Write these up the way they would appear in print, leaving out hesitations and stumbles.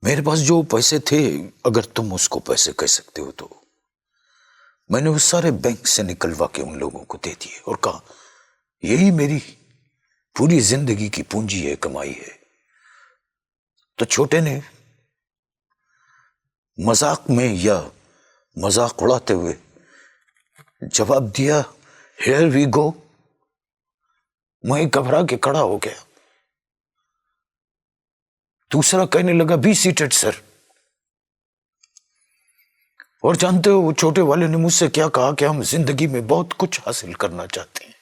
میرے پاس جو پیسے تھے، اگر تم اس کو پیسے کہہ سکتے ہو، تو میں نے وہ سارے بینک سے نکلوا کے ان لوگوں کو دے دیے اور کہا یہی میری پوری زندگی کی پونجی ہے، کمائی ہے۔ تو چھوٹے نے مذاق میں یا مذاق اڑاتے ہوئے جواب دیا، ہیئر وی گو۔ میں گھبرا کے کھڑا ہو گیا۔ دوسرا کہنے لگا، بی سیٹڈ سر۔ اور جانتے ہو وہ چھوٹے والے نے مجھ سے کیا کہا کہ ہم زندگی میں بہت کچھ حاصل کرنا چاہتے ہیں،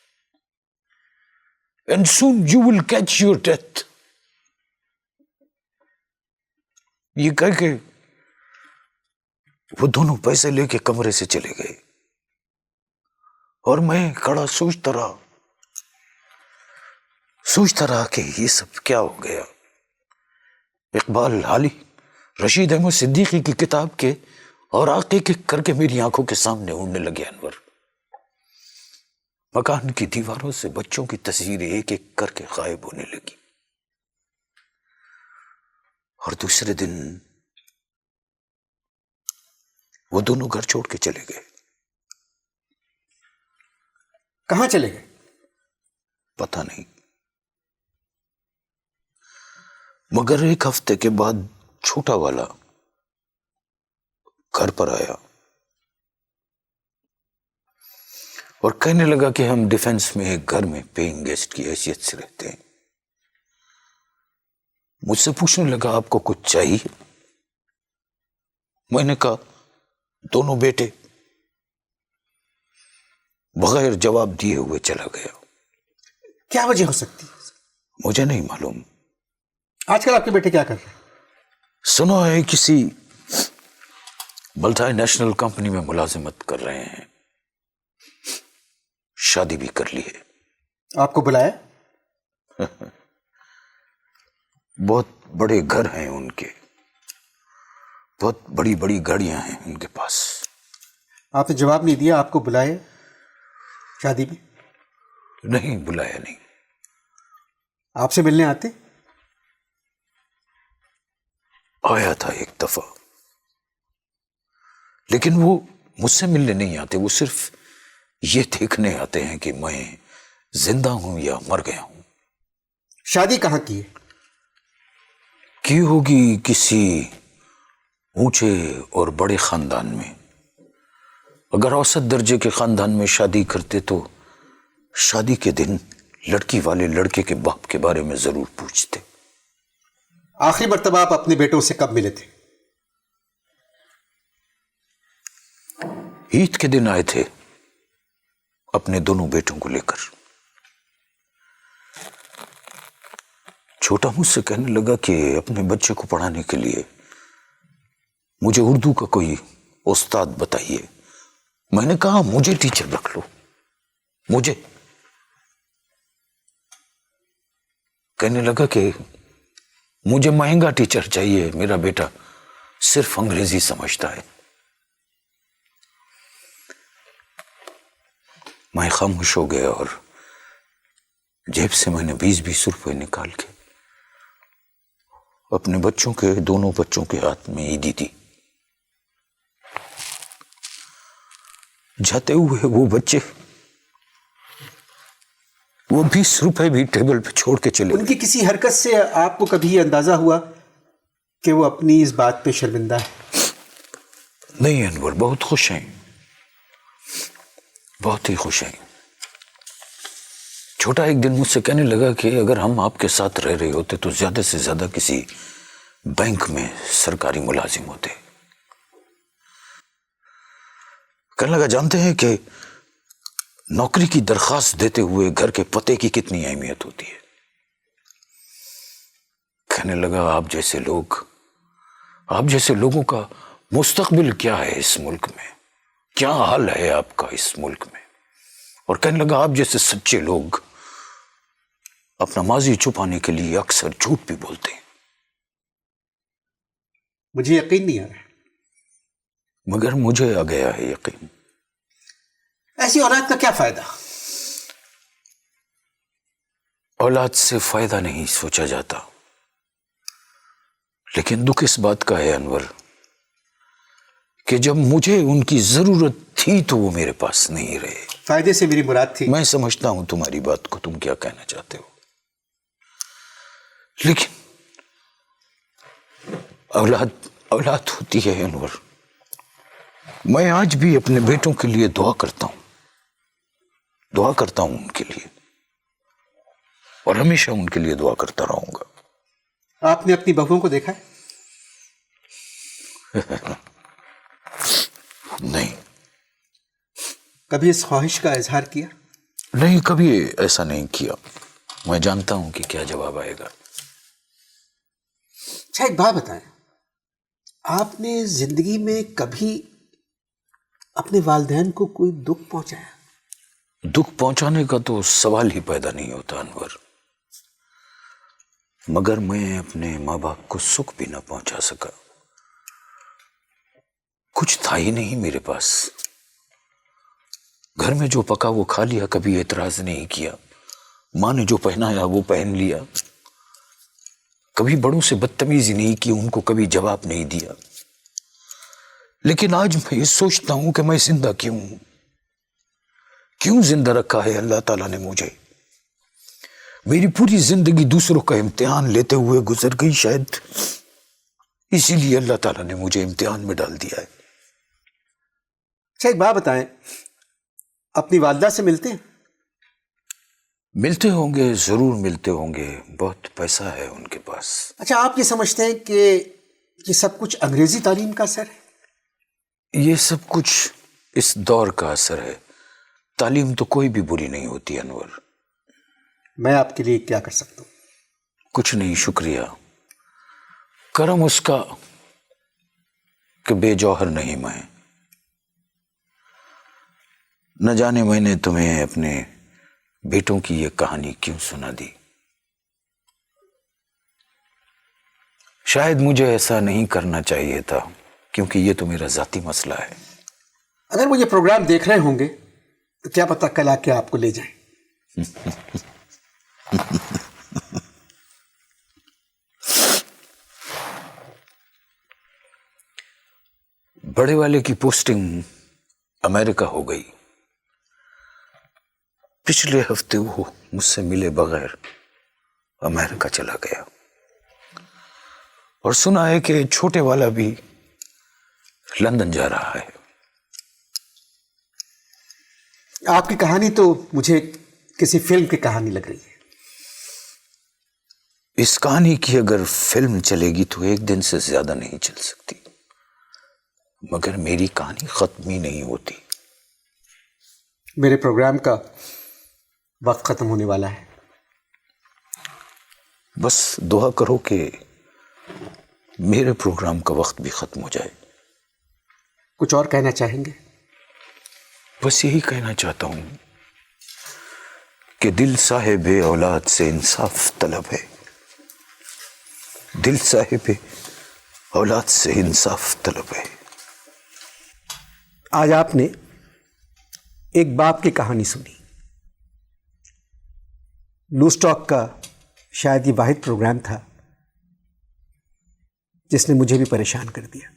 and soon you will catch your death۔ یہ کہہ کے وہ دونوں پیسے لے کے کمرے سے چلے گئے اور میں کھڑا سوچتا رہا کہ یہ سب کیا ہو گیا۔ اقبال حالی رشید احمد صدیقی کی کتاب کے اور آقے کے کر کے میری آنکھوں کے سامنے اڑنے لگے انور۔ مکان کی دیواروں سے بچوں کی تصویریں ایک ایک کر کے غائب ہونے لگی، اور دوسرے دن وہ دونوں گھر چھوڑ کے چلے گئے۔ کہاں چلے گئے؟ پتہ نہیں، مگر ایک ہفتے کے بعد چھوٹا والا گھر پر آیا اور کہنے لگا کہ ہم ڈیفنس میں ایک گھر میں پیئنگ گیسٹ کی حیثیت سے رہتے ہیں۔ مجھ سے پوچھنے لگا، آپ کو کچھ چاہیے؟ میں نے کہا، دونوں بیٹے۔ بغیر جواب دیے ہوئے چلا گیا۔ کیا وجہ ہو سکتی ہے؟ مجھے نہیں معلوم۔ آج کل آپ کے بیٹے کیا کر رہے ہیں؟ سنا ہے کسی ملٹی نیشنل کمپنی میں ملازمت کر رہے ہیں، شادی بھی کر لی ہے۔ آپ کو بلایا؟ بہت بڑے گھر ہیں ان کے، بہت بڑی بڑی گاڑیاں ہیں ان کے پاس۔ آپ نے جواب نہیں دیا، آپ کو بلائے شادی میں؟ نہیں بلایا، نہیں۔ آپ سے ملنے آتے؟ آیا تھا ایک دفعہ، لیکن وہ مجھ سے ملنے نہیں آتے، وہ صرف یہ دیکھنے آتے ہیں کہ میں زندہ ہوں یا مر گیا ہوں۔ شادی کہاں کی ہے؟ کی ہوگی کسی اونچے اور بڑے خاندان میں۔ اگر اوسط درجے کے خاندان میں شادی کرتے تو شادی کے دن لڑکی والے لڑکے کے باپ کے بارے میں ضرور پوچھتے۔ آخری مرتبہ آپ اپنے بیٹوں سے کب ملے تھے؟ عید کے دن آئے تھے اپنے دونوں بیٹوں کو لے کر۔ چھوٹا مجھ سے کہنے لگا کہ اپنے بچے کو پڑھانے کے لیے مجھے اردو کا کوئی استاد بتائیے۔ میں نے کہا، مجھے ٹیچر رکھ لو، مجھے۔ کہنے لگا کہ مجھے مہنگا ٹیچر چاہیے، میرا بیٹا صرف انگریزی سمجھتا ہے۔ میں خاموش ہو گیا اور جیب سے میں نے 20 روپے نکال کے اپنے بچوں کے، دونوں بچوں کے ہاتھ میں عیدی دی۔ جاتے ہوئے وہ بچے وہ 20 روپے بھی ٹیبل پہ چھوڑ کے چلے۔ ان کی کسی حرکت سے آپ کو کبھی اندازہ ہوا کہ وہ اپنی اس بات پہ شرمندہ ہے؟ نہیں انور، بہت خوش ہیں، بہت ہی خوش ہیں۔ چھوٹا ایک دن مجھ سے کہنے لگا کہ اگر ہم آپ کے ساتھ رہ رہے ہوتے تو زیادہ سے زیادہ کسی بینک میں سرکاری ملازم ہوتے۔ کہنے لگا، جانتے ہیں کہ نوکری کی درخواست دیتے ہوئے گھر کے پتے کی کتنی اہمیت ہوتی ہے؟ کہنے لگا، آپ جیسے لوگوں کا مستقبل کیا ہے اس ملک میں، کیا حال ہے آپ کا اس ملک میں؟ اور کہنے لگا، آپ جیسے سچے لوگ اپنا ماضی چھپانے کے لیے اکثر جھوٹ بھی بولتے ہیں۔ مجھے یقین نہیں آ رہا، مگر مجھے آ گیا ہے یقین۔ ایسی اولاد کا کیا فائدہ؟ اولاد سے فائدہ نہیں سوچا جاتا، لیکن دکھ اس بات کا ہے انور کہ جب مجھے ان کی ضرورت تھی تو وہ میرے پاس نہیں رہے. فائدے سے میری مراد تھی. میں سمجھتا ہوں تمہاری بات کو، تم کیا کہنا چاہتے ہو، لیکن اولاد ہوتی ہے انور. میں آج بھی اپنے بیٹوں کے لیے دعا کرتا ہوں ان کے لیے، اور ہمیشہ ان کے لیے دعا کرتا رہوں گا. آپ نے اپنی بہوؤں کو دیکھا ہے؟ نہیں. کبھی اس خواہش کا اظہار کیا؟ نہیں، کبھی ایسا نہیں کیا. میں جانتا ہوں کہ کیا جواب آئے گا. اچھا ایک بات بتائیں، آپ نے زندگی میں کبھی اپنے والدین کو کوئی دکھ پہنچایا؟ دکھ پہنچانے کا تو سوال ہی پیدا نہیں ہوتا انور، مگر میں اپنے ماں باپ کو سکھ بھی نہ پہنچا سکا. کچھ تھا ہی نہیں میرے پاس. گھر میں جو پکا وہ کھا لیا، کبھی اعتراض نہیں کیا. ماں نے جو پہنایا وہ پہن لیا. کبھی بڑوں سے بدتمیزی نہیں کی، ان کو کبھی جواب نہیں دیا. لیکن آج میں یہ سوچتا ہوں کہ میں زندہ کیوں زندہ رکھا ہے اللہ تعالیٰ نے مجھے. میری پوری زندگی دوسروں کا امتحان لیتے ہوئے گزر گئی، شاید اسی لیے اللہ تعالیٰ نے مجھے امتحان میں ڈال دیا ہے. اچھا ایک بات بتائیں، اپنی والدہ سے ملتے ہیں؟ ملتے ہوں گے، ضرور ملتے ہوں گے. بہت پیسہ ہے ان کے پاس. اچھا آپ یہ سمجھتے ہیں کہ یہ سب کچھ انگریزی تعلیم کا اثر ہے؟ یہ سب کچھ اس دور کا اثر ہے. تعلیم تو کوئی بھی بری نہیں ہوتی انور. میں آپ کے لیے کیا کر سکتا ہوں؟ کچھ نہیں، شکریہ. کرم اس کا کہ بے جوہر نہیں میں. نہ جانے میں نے تمہیں اپنے بیٹوں کی یہ کہانی کیوں سنا دی. شاید مجھے ایسا نہیں کرنا چاہیے تھا، کیونکہ یہ تو میرا ذاتی مسئلہ ہے. اگر وہ یہ پروگرام دیکھ رہے ہوں گے تو کیا پتہ کل آ کے آپ کو لے جائیں. بڑے والے کی پوسٹنگ امریکہ ہو گئی. پچھلے ہفتے وہ مجھ سے ملے بغیر امریکہ چلا گیا. اور سنا ہے کہ چھوٹے والا بھی لندن جا رہا ہے. آپ کی کہانی تو مجھے کسی فلم کی کہانی لگ رہی ہے. اس کہانی کی اگر فلم چلے گی تو ایک دن سے زیادہ نہیں چل سکتی، مگر میری کہانی ختم ہی نہیں ہوتی. میرے پروگرام کا وقت ختم ہونے والا ہے. بس دعا کرو کہ میرے پروگرام کا وقت بھی ختم ہو جائے. کچھ اور کہنا چاہیں گے؟ بس یہی کہنا چاہتا ہوں کہ دل صاحب اولاد سے انصاف طلب ہے. دل صاحب اولاد سے انصاف طلب ہے. آج آپ نے ایک باپ کی کہانی سنی. لوز ٹاک کا شاید یہ واحد پروگرام تھا جس نے مجھے بھی پریشان کر دیا.